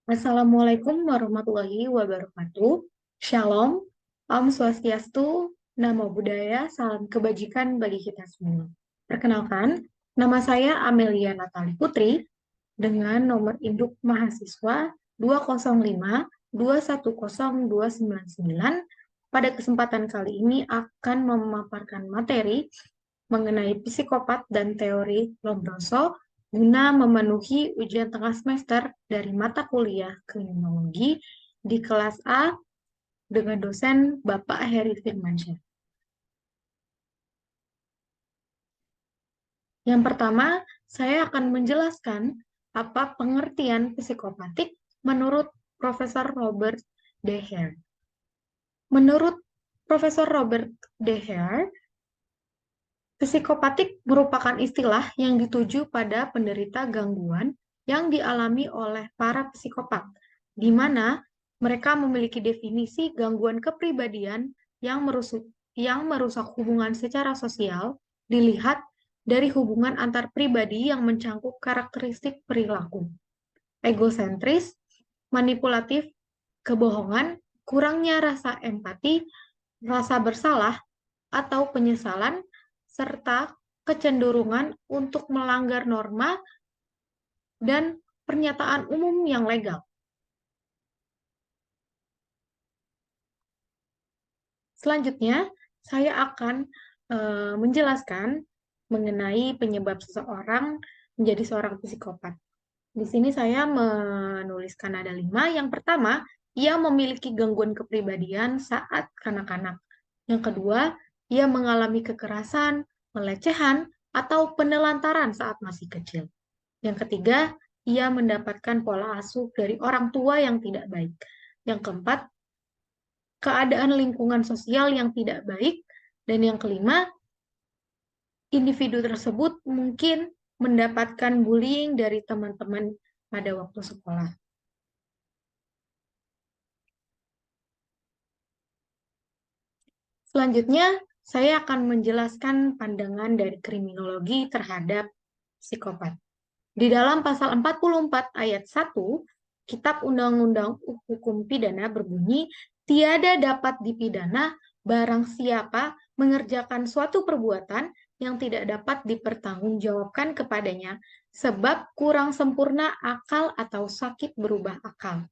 Assalamualaikum warahmatullahi wabarakatuh. Shalom, Om Swastiastu, Namo Buddhaya, salam kebajikan bagi kita semua. Perkenalkan, nama saya Amelia Natali Putri dengan nomor induk mahasiswa 205210299. Pada kesempatan kali ini akan memaparkan materi mengenai psikopat dan teori Lombroso guna memenuhi ujian tengah semester dari mata kuliah kriminologi di kelas A dengan dosen Bapak Heri Firmansyah. Yang pertama, saya akan menjelaskan apa pengertian psikopatik menurut Profesor Robert De Heer. Menurut Profesor Robert De Heer, psikopatik merupakan istilah yang dituju pada penderita gangguan yang dialami oleh para psikopat, di mana mereka memiliki definisi gangguan kepribadian yang merusak hubungan secara sosial, dilihat dari hubungan antar pribadi yang mencangkup karakteristik perilaku, egosentris, manipulatif, kebohongan, kurangnya rasa empati, rasa bersalah, atau penyesalan, serta kecenderungan untuk melanggar norma dan pernyataan umum yang legal. Selanjutnya, saya akan menjelaskan mengenai penyebab seseorang menjadi seorang psikopat. Di sini saya menuliskan ada 5. Yang pertama, ia memiliki gangguan kepribadian saat kanak-kanak. Yang kedua, ia mengalami kekerasan, pelecehan, atau penelantaran saat masih kecil. Yang ketiga, ia mendapatkan pola asuh dari orang tua yang tidak baik. Yang keempat, keadaan lingkungan sosial yang tidak baik. Dan yang kelima, individu tersebut mungkin mendapatkan bullying dari teman-teman pada waktu sekolah. Selanjutnya, saya akan menjelaskan pandangan dari kriminologi terhadap psikopat. Di dalam pasal 44 ayat 1, Kitab Undang-Undang Hukum Pidana berbunyi, tiada dapat dipidana barang siapa mengerjakan suatu perbuatan yang tidak dapat dipertanggungjawabkan kepadanya sebab kurang sempurna akal atau sakit berubah akal.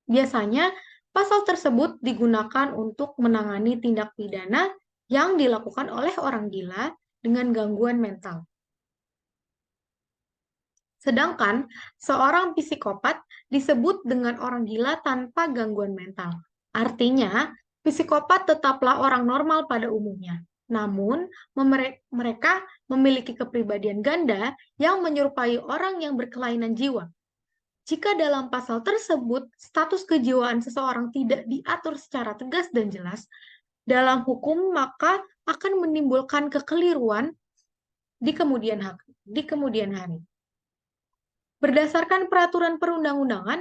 Biasanya, pasal tersebut digunakan untuk menangani tindak pidana yang dilakukan oleh orang gila dengan gangguan mental. Sedangkan seorang psikopat disebut dengan orang gila tanpa gangguan mental. Artinya, psikopat tetaplah orang normal pada umumnya. Namun, mereka memiliki kepribadian ganda yang menyerupai orang yang berkelainan jiwa. Jika dalam pasal tersebut status kejiwaan seseorang tidak diatur secara tegas dan jelas dalam hukum, maka akan menimbulkan kekeliruan di kemudian hari. Berdasarkan peraturan perundang-undangan,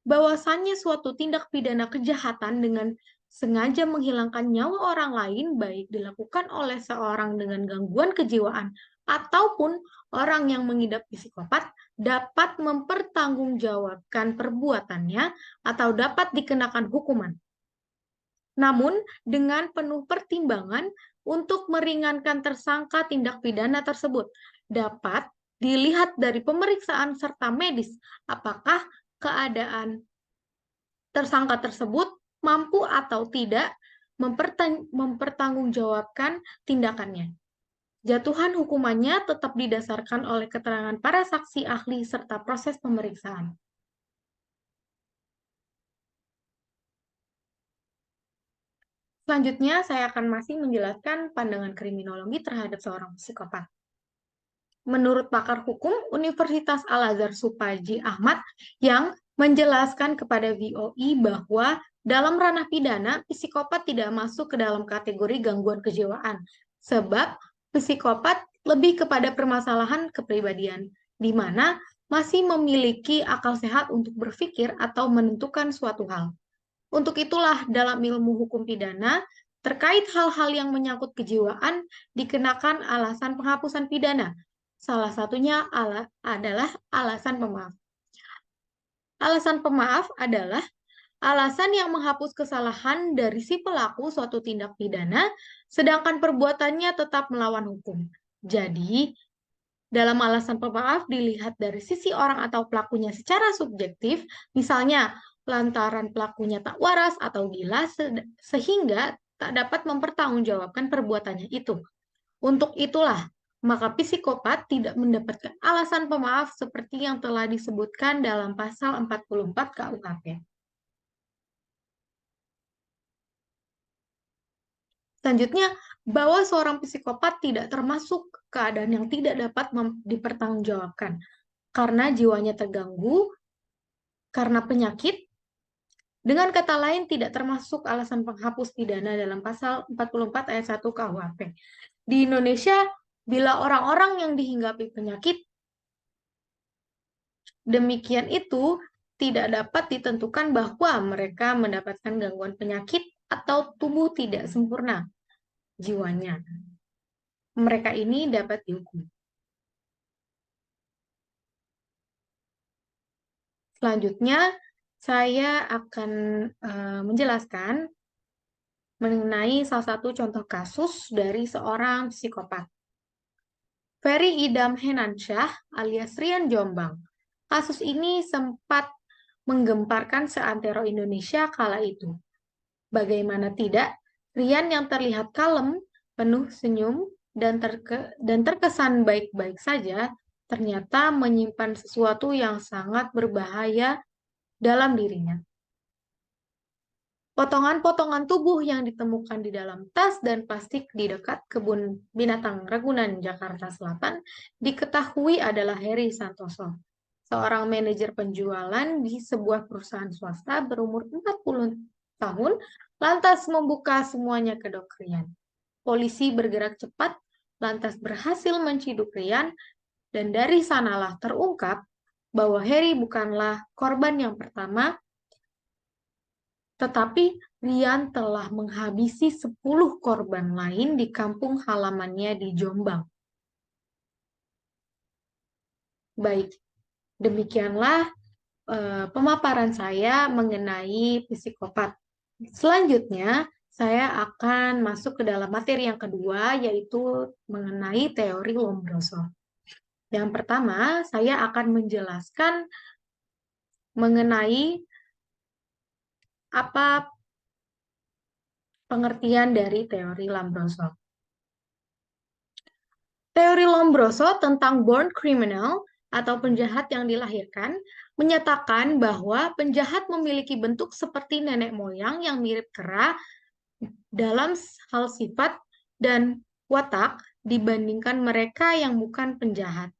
bahwasannya suatu tindak pidana kejahatan dengan sengaja menghilangkan nyawa orang lain, baik dilakukan oleh seorang dengan gangguan kejiwaan ataupun orang yang mengidap psikopat, dapat mempertanggungjawabkan perbuatannya atau dapat dikenakan hukuman. Namun, dengan penuh pertimbangan untuk meringankan tersangka tindak pidana tersebut, dapat dilihat dari pemeriksaan serta medis apakah keadaan tersangka tersebut mampu atau tidak mempertanggungjawabkan tindakannya. Jatuhan hukumannya tetap didasarkan oleh keterangan para saksi ahli serta proses pemeriksaan. Selanjutnya, saya akan masih menjelaskan pandangan kriminologi terhadap seorang psikopat. Menurut pakar hukum Universitas Al-Azhar Supaji Ahmad yang menjelaskan kepada VOI bahwa dalam ranah pidana, psikopat tidak masuk ke dalam kategori gangguan kejiwaan, sebab psikopat lebih kepada permasalahan kepribadian, di mana masih memiliki akal sehat untuk berpikir atau menentukan suatu hal. Untuk itulah dalam ilmu hukum pidana, terkait hal-hal yang menyangkut kejiwaan, dikenakan alasan penghapusan pidana. Salah satunya adalah alasan pemaaf. Alasan pemaaf adalah alasan yang menghapus kesalahan dari si pelaku suatu tindak pidana, sedangkan perbuatannya tetap melawan hukum. Jadi, dalam alasan pemaaf dilihat dari sisi orang atau pelakunya secara subjektif, misalnya lantaran pelakunya tak waras atau gila sehingga tak dapat mempertanggungjawabkan perbuatannya itu. Untuk itulah, maka psikopat tidak mendapatkan alasan pemaaf seperti yang telah disebutkan dalam pasal 44 KUHP. Selanjutnya, bahwa seorang psikopat tidak termasuk keadaan yang tidak dapat dipertanggungjawabkan karena jiwanya terganggu, karena penyakit. Dengan kata lain, tidak termasuk alasan penghapus pidana dalam pasal 44 ayat 1 KUHP. Di Indonesia, bila orang-orang yang dihinggapi penyakit demikian itu tidak dapat ditentukan bahwa mereka mendapatkan gangguan penyakit atau tubuh tidak sempurna jiwanya. Mereka ini dapat dihukum. Selanjutnya, saya akan menjelaskan mengenai salah satu contoh kasus dari seorang psikopat. Ferry Idam Henansyah alias Rian Jombang. Kasus ini sempat menggemparkan seantero Indonesia kala itu. Bagaimana tidak, Rian yang terlihat kalem, penuh senyum, dan terkesan baik-baik saja, ternyata menyimpan sesuatu yang sangat berbahaya dalam dirinya. Potongan-potongan tubuh yang ditemukan di dalam tas dan plastik di dekat kebun binatang Ragunan, Jakarta Selatan, diketahui adalah Heri Santoso, seorang manajer penjualan di sebuah perusahaan swasta berumur 40 tahun, lantas membuka semuanya ke Dok Rian. Polisi bergerak cepat, lantas berhasil menciduk Rian, dan dari sanalah terungkap bahwa Heri bukanlah korban yang pertama, tetapi Rian telah menghabisi 10 korban lain di kampung halamannya di Jombang. Baik, demikianlah pemaparan saya mengenai psikopat. Selanjutnya, saya akan masuk ke dalam materi yang kedua, yaitu mengenai teori Lombroso. Yang pertama, saya akan menjelaskan mengenai apa pengertian dari teori Lombroso. Teori Lombroso tentang born criminal atau penjahat yang dilahirkan menyatakan bahwa penjahat memiliki bentuk seperti nenek moyang yang mirip kera dalam hal sifat dan watak dibandingkan mereka yang bukan penjahat.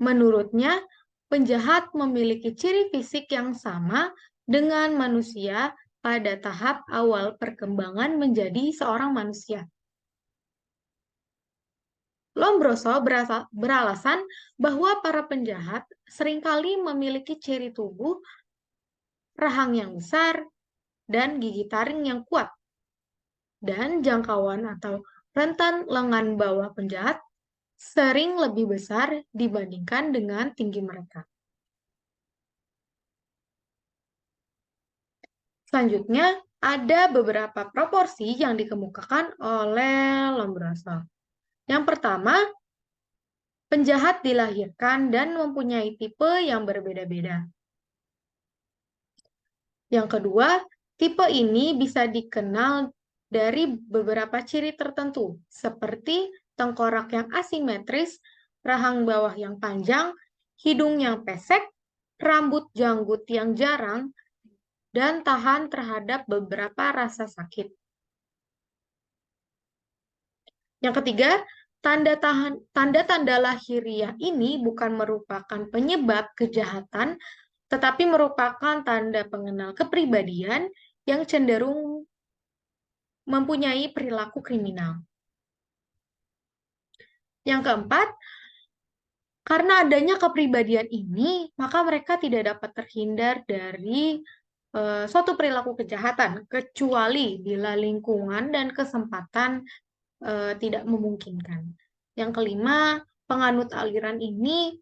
Menurutnya, penjahat memiliki ciri fisik yang sama dengan manusia pada tahap awal perkembangan menjadi seorang manusia. Lombroso beralasan bahwa para penjahat seringkali memiliki ciri tubuh, rahang yang besar, dan gigi taring yang kuat. Dan jangkauan atau rentan lengan bawah penjahat sering lebih besar dibandingkan dengan tinggi mereka. Selanjutnya, ada beberapa proporsi yang dikemukakan oleh Lombroso. Yang pertama, penjahat dilahirkan dan mempunyai tipe yang berbeda-beda. Yang kedua, tipe ini bisa dikenal dari beberapa ciri tertentu, seperti tengkorak yang asimetris, rahang bawah yang panjang, hidung yang pesek, rambut janggut yang jarang, dan tahan terhadap beberapa rasa sakit. Yang ketiga, tanda-tanda lahiriah ini bukan merupakan penyebab kejahatan, tetapi merupakan tanda pengenal kepribadian yang cenderung mempunyai perilaku kriminal. Yang keempat, karena adanya kepribadian ini, maka mereka tidak dapat terhindar dari suatu perilaku kejahatan, kecuali bila lingkungan dan kesempatan tidak memungkinkan. Yang kelima, penganut aliran ini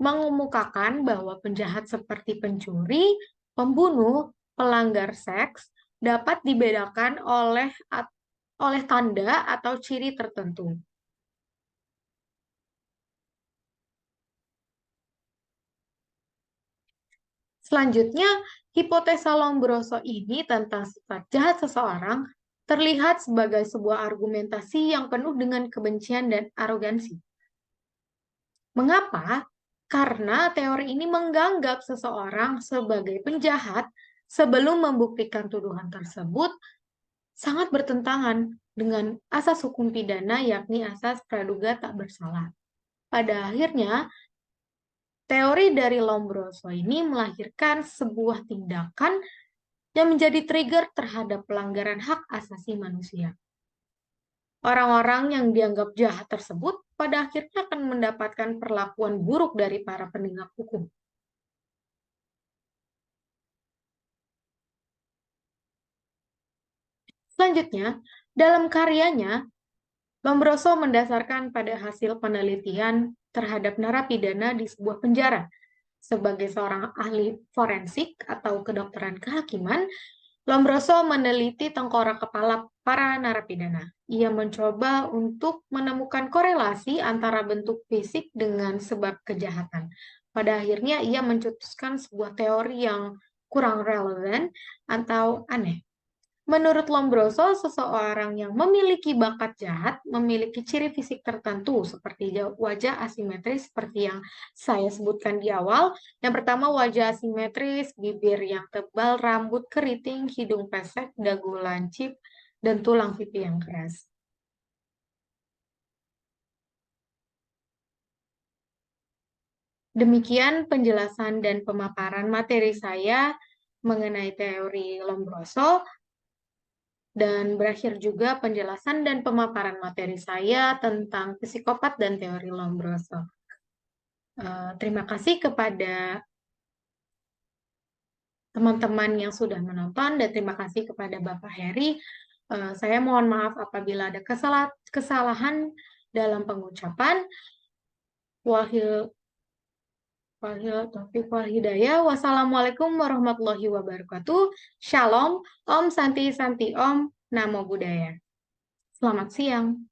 mengemukakan bahwa penjahat seperti pencuri, pembunuh, pelanggar seks dapat dibedakan oleh tanda atau ciri tertentu. Selanjutnya, hipotesa Lombroso ini tentang sifat jahat seseorang terlihat sebagai sebuah argumentasi yang penuh dengan kebencian dan arogansi. Mengapa? Karena teori ini menganggap seseorang sebagai penjahat sebelum membuktikan tuduhan tersebut sangat bertentangan dengan asas hukum pidana, yakni asas praduga tak bersalah. Pada akhirnya, teori dari Lombroso ini melahirkan sebuah tindakan yang menjadi trigger terhadap pelanggaran hak asasi manusia. Orang-orang yang dianggap jahat tersebut pada akhirnya akan mendapatkan perlakuan buruk dari para penegak hukum. Selanjutnya, dalam karyanya, Lombroso mendasarkan pada hasil penelitian terhadap narapidana di sebuah penjara. Sebagai seorang ahli forensik atau kedokteran kehakiman, Lombroso meneliti tengkorak kepala para narapidana. Ia mencoba untuk menemukan korelasi antara bentuk fisik dengan sebab kejahatan. Pada akhirnya, ia mencetuskan sebuah teori yang kurang relevan atau aneh. Menurut Lombroso, seseorang yang memiliki bakat jahat memiliki ciri fisik tertentu seperti wajah asimetris seperti yang saya sebutkan di awal. Yang pertama, wajah asimetris, bibir yang tebal, rambut keriting, hidung pesek, dagu lancip, dan tulang pipi yang keras. Demikian penjelasan dan pemaparan materi saya mengenai teori Lombroso. Dan berakhir juga penjelasan dan pemaparan materi saya tentang psikopat dan teori Lombroso. Terima kasih kepada teman-teman yang sudah menonton dan terima kasih kepada Bapak Heri. Saya mohon maaf apabila ada kesalahan dalam pengucapan. Wahil taufiq wal hidayah. Wassalamualaikum warahmatullahi wabarakatuh. Shalom, Om Santi Santi Om, Namo Buddhaya. Selamat siang.